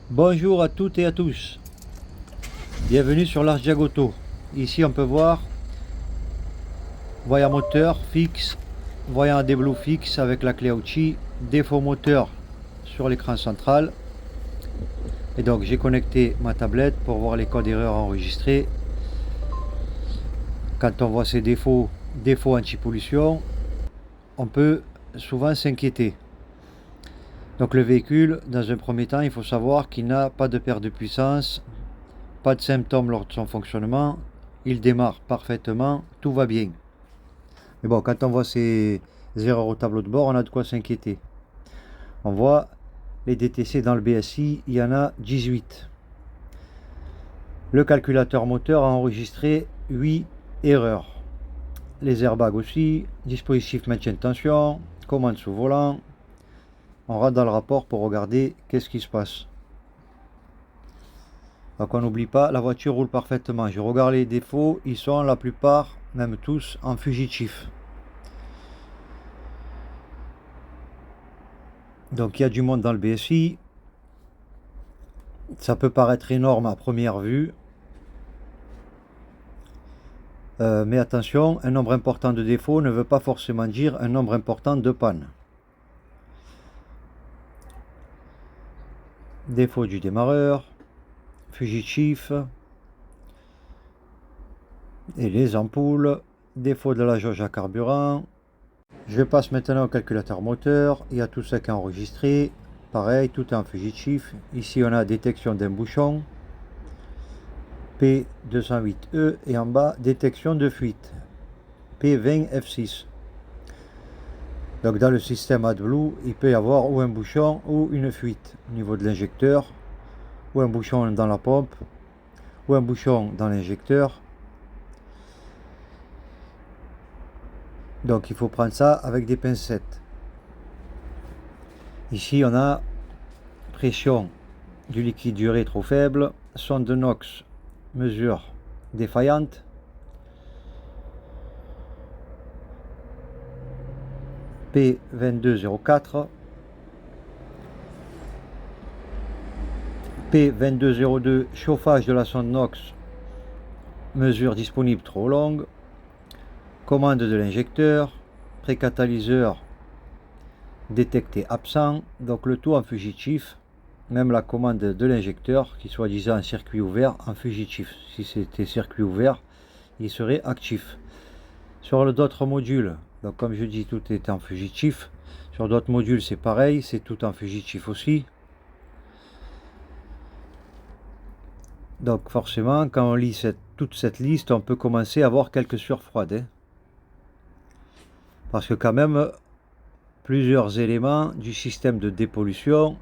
Bonjour à toutes et à tous, bienvenue sur l'Ars Giagotto. Ici on peut voir voyant moteur fixe, voyant déblou fixe avec la clé Auchi, défaut moteur sur l'écran central. Et donc j'ai connecté ma tablette pour voir les codes erreurs enregistrés. Quand on voit ces défauts anti-pollution, on peut souvent s'inquiéter. Donc le véhicule, dans un premier temps, il faut savoir qu'il n'a pas de perte de puissance, pas de symptômes lors de son fonctionnement, il démarre parfaitement, tout va bien. Mais bon, quand on voit ces erreurs au tableau de bord, on a de quoi s'inquiéter. On voit les DTC dans le BSI, il y en a 18. Le calculateur moteur a enregistré 8 erreurs. Les airbags aussi, dispositif maintien de tension, commande sous volant. On rentre dans le rapport pour regarder qu'est-ce qui se passe. Donc on n'oublie pas, la voiture roule parfaitement. Je regarde les défauts, ils sont la plupart, même tous, en fugitif. Donc il y a du monde dans le BSI. Ça peut paraître énorme à première vue. Mais attention, un nombre important de défauts ne veut pas forcément dire un nombre important de pannes. Défaut du démarreur, fugitif, et les ampoules, défaut de la jauge à carburant. Je passe maintenant au calculateur moteur, il y a tout ça qui est enregistré, pareil, tout est en fugitif. Ici on a détection d'un bouchon, P208E, et en bas détection de fuite, P20F6. Donc dans le système AdBlue, il peut y avoir ou un bouchon ou une fuite au niveau de l'injecteur, ou un bouchon dans la pompe, ou un bouchon dans l'injecteur. Donc il faut prendre ça avec des pincettes. Ici on a pression du liquide urée trop faible, sonde de NOx mesure défaillante, P2204, P2202 chauffage de la sonde NOx mesure disponible trop longue, commande de l'injecteur, précatalyseur détecté absent, donc le tout en fugitif. Même la commande de l'injecteur qui soi-disant circuit ouvert en fugitif. Si c'était circuit ouvert, il serait actif. Sur d'autres modules, donc comme je dis, tout est en fugitif. Sur d'autres modules, c'est pareil, c'est tout en fugitif aussi. Donc forcément, quand on lit toute cette liste, on peut commencer à avoir quelques sueurs froides. Parce que quand même, plusieurs éléments du système de dépollution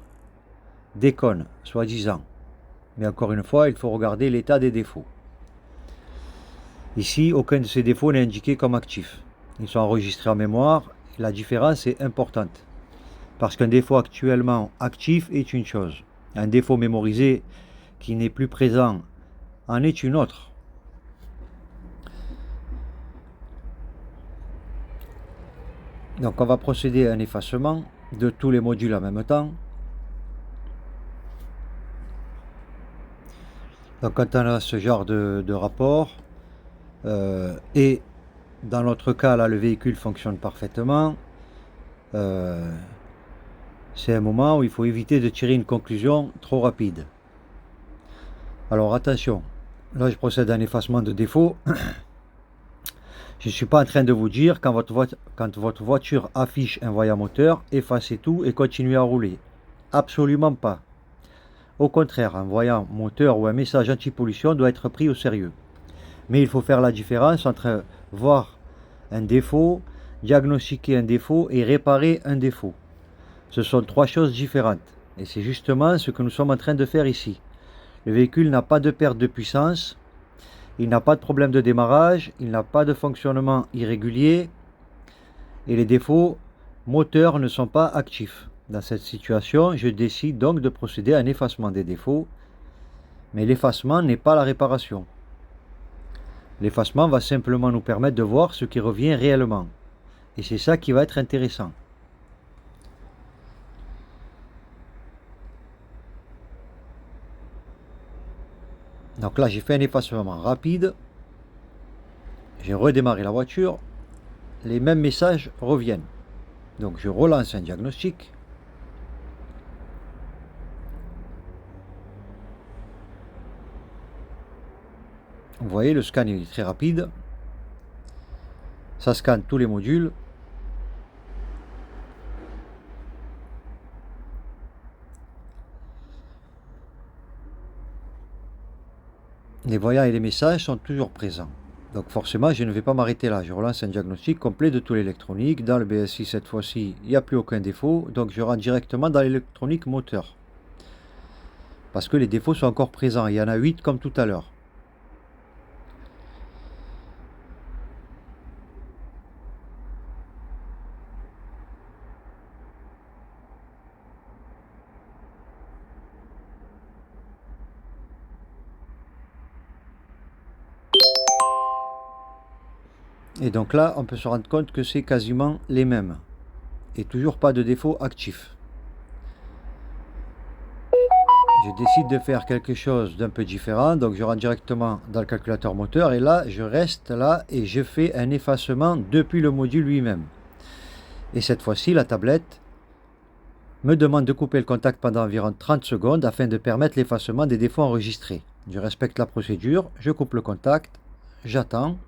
déconne, soi-disant. Mais encore une fois, il faut regarder l'état des défauts. Ici, aucun de ces défauts n'est indiqué comme actif. Ils sont enregistrés en mémoire. La différence est importante. Parce qu'un défaut actuellement actif est une chose. Un défaut mémorisé qui n'est plus présent en est une autre. Donc on va procéder à un effacement de tous les modules en même temps. Donc quand on a ce genre de rapport, et dans notre cas là le véhicule fonctionne parfaitement, c'est un moment où il faut éviter de tirer une conclusion trop rapide. Alors attention, là je procède à un effacement de défaut. Je ne suis pas en train de vous dire quand votre voiture affiche un voyant moteur, effacez tout et continuez à rouler. Absolument pas. Au contraire, un voyant moteur ou un message anti-pollution doit être pris au sérieux. Mais il faut faire la différence entre voir un défaut, diagnostiquer un défaut et réparer un défaut. Ce sont trois choses différentes. Et c'est justement ce que nous sommes en train de faire ici. Le véhicule n'a pas de perte de puissance, il n'a pas de problème de démarrage, il n'a pas de fonctionnement irrégulier et les défauts moteurs ne sont pas actifs. Dans cette situation, je décide donc de procéder à un effacement des défauts, mais l'effacement n'est pas la réparation. L'effacement va simplement nous permettre de voir ce qui revient réellement. Et c'est ça qui va être intéressant. Donc là j'ai fait un effacement rapide, j'ai redémarré la voiture, les mêmes messages reviennent. Donc je relance un diagnostic. Vous voyez, le scan est très rapide. Ça scanne tous les modules. Les voyants et les messages sont toujours présents. Donc forcément, je ne vais pas m'arrêter là. Je relance un diagnostic complet de tout l'électronique. Dans le BSI, cette fois-ci, il n'y a plus aucun défaut. Donc je rentre directement dans l'électronique moteur. Parce que les défauts sont encore présents. Il y en a 8 comme tout à l'heure. Et donc là, on peut se rendre compte que c'est quasiment les mêmes. Et toujours pas de défaut actif. Je décide de faire quelque chose d'un peu différent, donc je rentre directement dans le calculateur moteur et là je reste là et je fais un effacement depuis le module lui-même. Et cette fois-ci la tablette me demande de couper le contact pendant environ 30 secondes afin de permettre l'effacement des défauts enregistrés. Je respecte la procédure, je coupe le contact, j'attends.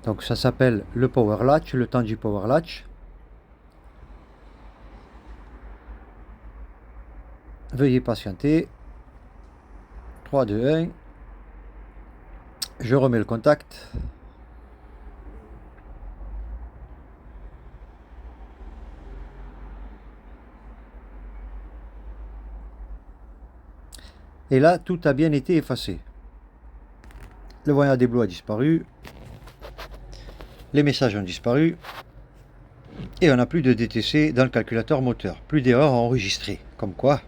Donc ça s'appelle le power latch, le temps du power latch. Veuillez patienter. 3, 2, 1. Je remets le contact. Et là, tout a bien été effacé. Le voyant des bleus a disparu. Les messages ont disparu. Et on n'a plus de DTC dans le calculateur moteur. Plus d'erreurs enregistrées. Comme quoi.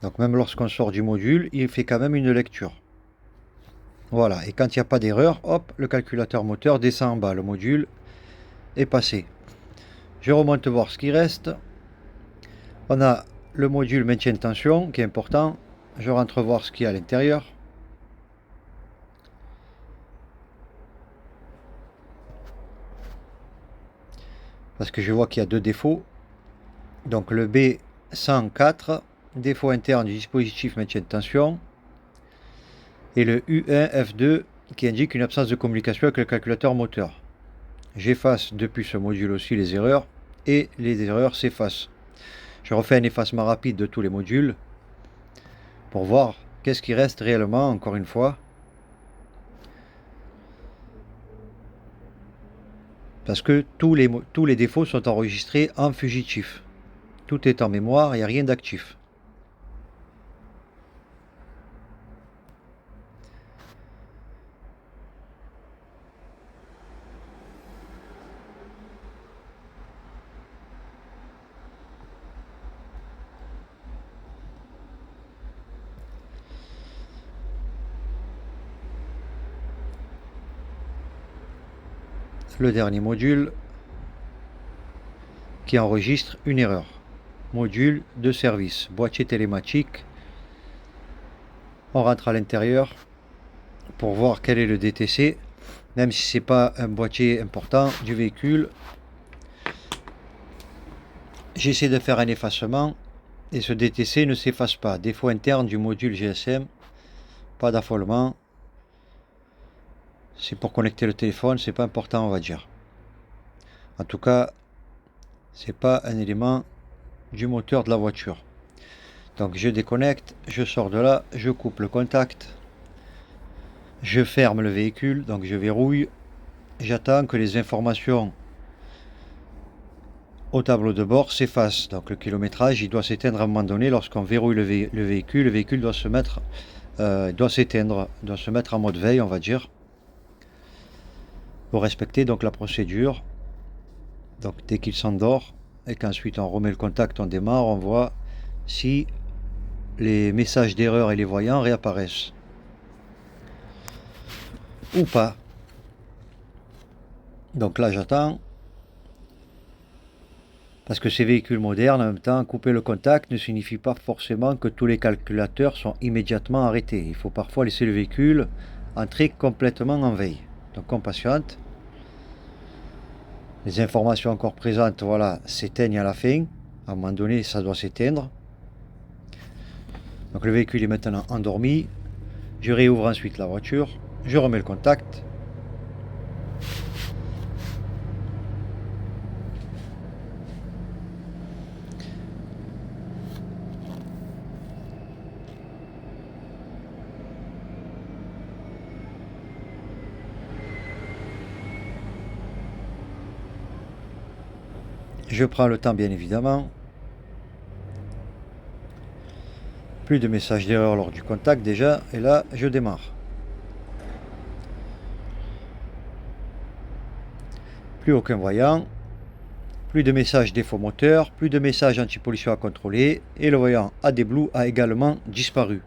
Donc même lorsqu'on sort du module, il fait quand même une lecture. Voilà, et quand il n'y a pas d'erreur, hop, le calculateur moteur descend en bas. Le module est passé. Je remonte voir ce qui reste. On a le module maintien de tension qui est important. Je rentre voir ce qu'il y a à l'intérieur. Parce que je vois qu'il y a deux défauts. Donc le B104, défaut interne du dispositif maintien de tension. Et le U1F2 qui indique une absence de communication avec le calculateur moteur. J'efface depuis ce module aussi les erreurs et les erreurs s'effacent. Je refais un effacement rapide de tous les modules pour voir qu'est-ce qui reste réellement, encore une fois. Parce que tous les défauts sont enregistrés en fugitif. Tout est en mémoire, il n'y a rien d'actif. Le dernier module qui enregistre une erreur. Module de service, boîtier télématique. On rentre à l'intérieur pour voir quel est le DTC, même si c'est pas un boîtier important du véhicule. J'essaie de faire un effacement et ce DTC ne s'efface pas. Défaut interne du module GSM, pas d'affolement. C'est pour connecter le téléphone, c'est pas important, on va dire. En tout cas, c'est pas un élément du moteur de la voiture. Donc je déconnecte, je sors de là, je coupe le contact, je ferme le véhicule, donc je verrouille, j'attends que les informations au tableau de bord s'effacent. Donc le kilométrage, il doit s'éteindre à un moment donné lorsqu'on verrouille le véhicule doit se mettre, doit s'éteindre, doit se mettre en mode veille, on va dire. Pour respecter donc la procédure. Donc dès qu'il s'endort et qu'ensuite on remet le contact, on démarre, on voit si les messages d'erreur et les voyants réapparaissent. ou pas. Donc là j'attends. Parce que ces véhicules modernes, en même temps, couper le contact ne signifie pas forcément que tous les calculateurs sont immédiatement arrêtés. Il faut parfois laisser le véhicule entrer complètement en veille. Donc on patiente. Les informations encore présentes, voilà, s'éteignent à la fin. À un moment donné, ça doit s'éteindre. Donc le véhicule est maintenant endormi. Je réouvre ensuite la voiture. Je remets le contact. Je prends le temps bien évidemment. Plus de messages d'erreur lors du contact déjà. Et là, je démarre. Plus aucun voyant. Plus de messages défaut moteur. Plus de messages anti-pollution à contrôler. Et le voyant AdBlue a également disparu.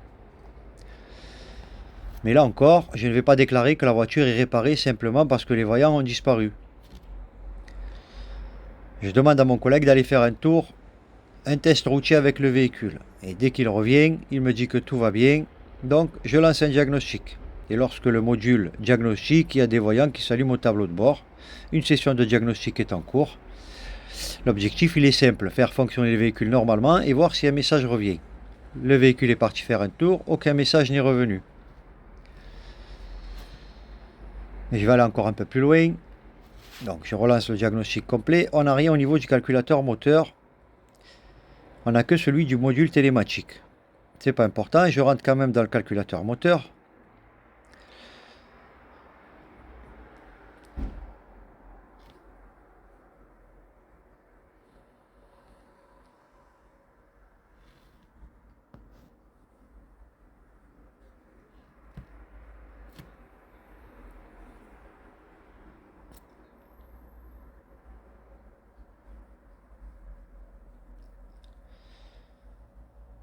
Mais là encore, je ne vais pas déclarer que la voiture est réparée simplement parce que les voyants ont disparu. Je demande à mon collègue d'aller faire un test routier avec le véhicule. Et dès qu'il revient, il me dit que tout va bien. Donc je lance un diagnostic. Et lorsque le module diagnostic, il y a des voyants qui s'allument au tableau de bord. Une session de diagnostic est en cours. L'objectif, il est simple, faire fonctionner le véhicule normalement et voir si un message revient. Le véhicule est parti faire un tour, aucun message n'est revenu. Mais je vais aller encore un peu plus loin. Donc je relance le diagnostic complet. On n'a rien au niveau du calculateur moteur. On n'a que celui du module télématique. C'est pas important, je rentre quand même dans le calculateur moteur.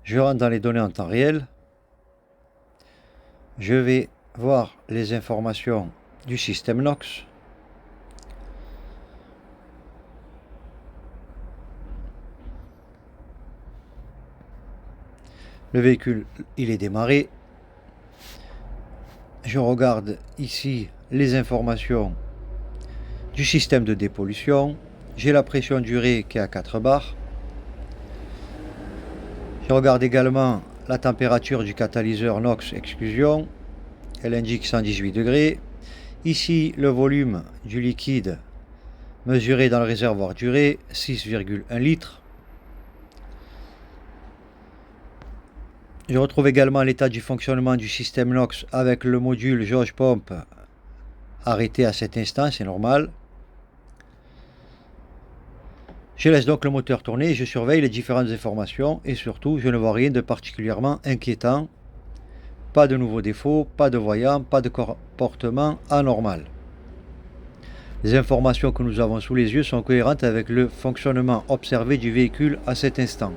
Je rentre dans les données en temps réel. Je vais voir les informations du système NOx. Le véhicule, il est démarré. Je regarde ici les informations du système de dépollution. J'ai la pression durée qui est à 4 bars. Je regarde également la température du catalyseur NOx exclusion. Elle indique 118 degrés. Ici, le volume du liquide mesuré dans le réservoir durée, 6,1 litres. Je retrouve également l'état du fonctionnement du système NOx avec le module jauge pompe arrêté à cet instant, c'est normal. Je laisse donc le moteur tourner et je surveille les différentes informations et surtout je ne vois rien de particulièrement inquiétant. Pas de nouveaux défauts, pas de voyants, pas de comportement anormal. Les informations que nous avons sous les yeux sont cohérentes avec le fonctionnement observé du véhicule à cet instant.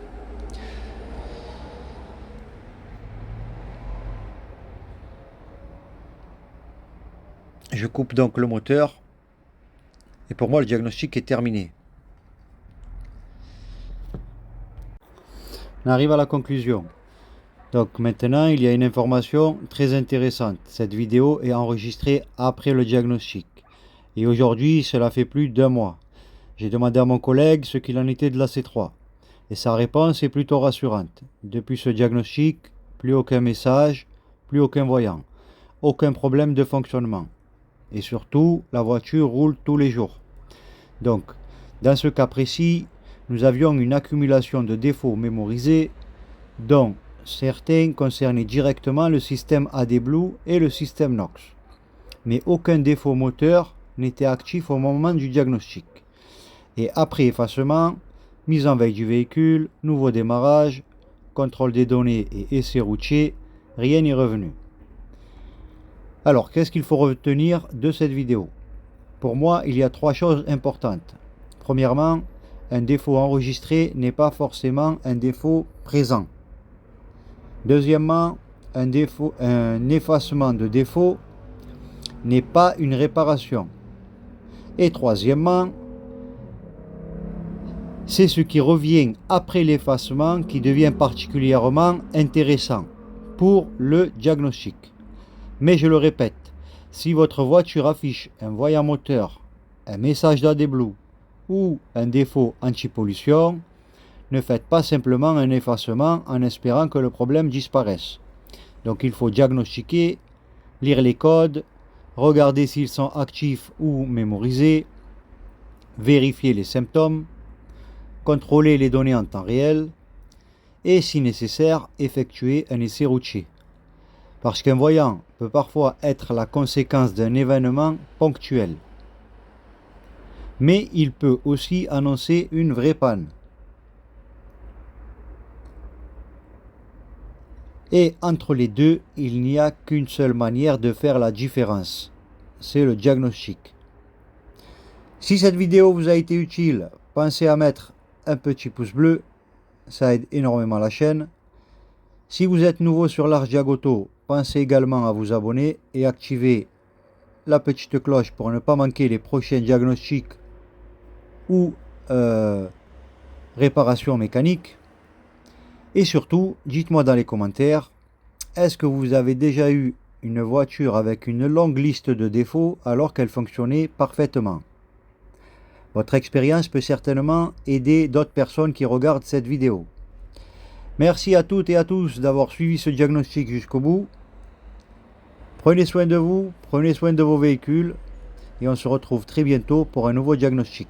Je coupe donc le moteur et pour moi le diagnostic est terminé. On arrive à la conclusion. Donc maintenant il y a une information très intéressante. Cette vidéo est enregistrée après le diagnostic. Et aujourd'hui cela fait plus d'1 mois. J'ai demandé à mon collègue ce qu'il en était de la C3. Et sa réponse est plutôt rassurante. Depuis ce diagnostic, plus aucun message, plus aucun voyant. Aucun problème de fonctionnement. Et surtout, la voiture roule tous les jours. Donc, dans ce cas précis, nous avions une accumulation de défauts mémorisés, dont certains concernaient directement le système AdBlue et le système NOx. Mais aucun défaut moteur n'était actif au moment du diagnostic. Et après effacement, mise en veille du véhicule, nouveau démarrage, contrôle des données et essai routier, rien n'est revenu. Alors, qu'est-ce qu'il faut retenir de cette vidéo? Pour moi, il y a 3 choses importantes. Premièrement, un défaut enregistré n'est pas forcément un défaut présent. Deuxièmement, un effacement de défaut n'est pas une réparation. Et troisièmement, c'est ce qui revient après l'effacement qui devient particulièrement intéressant pour le diagnostic. Mais je le répète, si votre voiture affiche un voyant moteur, un message d'AdBlue ou un défaut anti-pollution, ne faites pas simplement un effacement en espérant que le problème disparaisse. Donc il faut diagnostiquer, lire les codes, regarder s'ils sont actifs ou mémorisés, vérifier les symptômes, contrôler les données en temps réel et, si nécessaire, effectuer un essai routier. Parce qu'un voyant peut parfois être la conséquence d'un événement ponctuel. Mais il peut aussi annoncer une vraie panne. Et entre les deux, il n'y a qu'une seule manière de faire la différence. C'est le diagnostic. Si cette vidéo vous a été utile, pensez à mettre un petit pouce bleu. Ça aide énormément la chaîne. Si vous êtes nouveau sur l'Ars Diagoto, pensez également à vous abonner et activer la petite cloche pour ne pas manquer les prochains diagnostics ou réparations mécaniques. Et surtout, dites-moi dans les commentaires, est-ce que vous avez déjà eu une voiture avec une longue liste de défauts alors qu'elle fonctionnait parfaitement? Votre expérience peut certainement aider d'autres personnes qui regardent cette vidéo. Merci à toutes et à tous d'avoir suivi ce diagnostic jusqu'au bout. Prenez soin de vous, prenez soin de vos véhicules et on se retrouve très bientôt pour un nouveau diagnostic.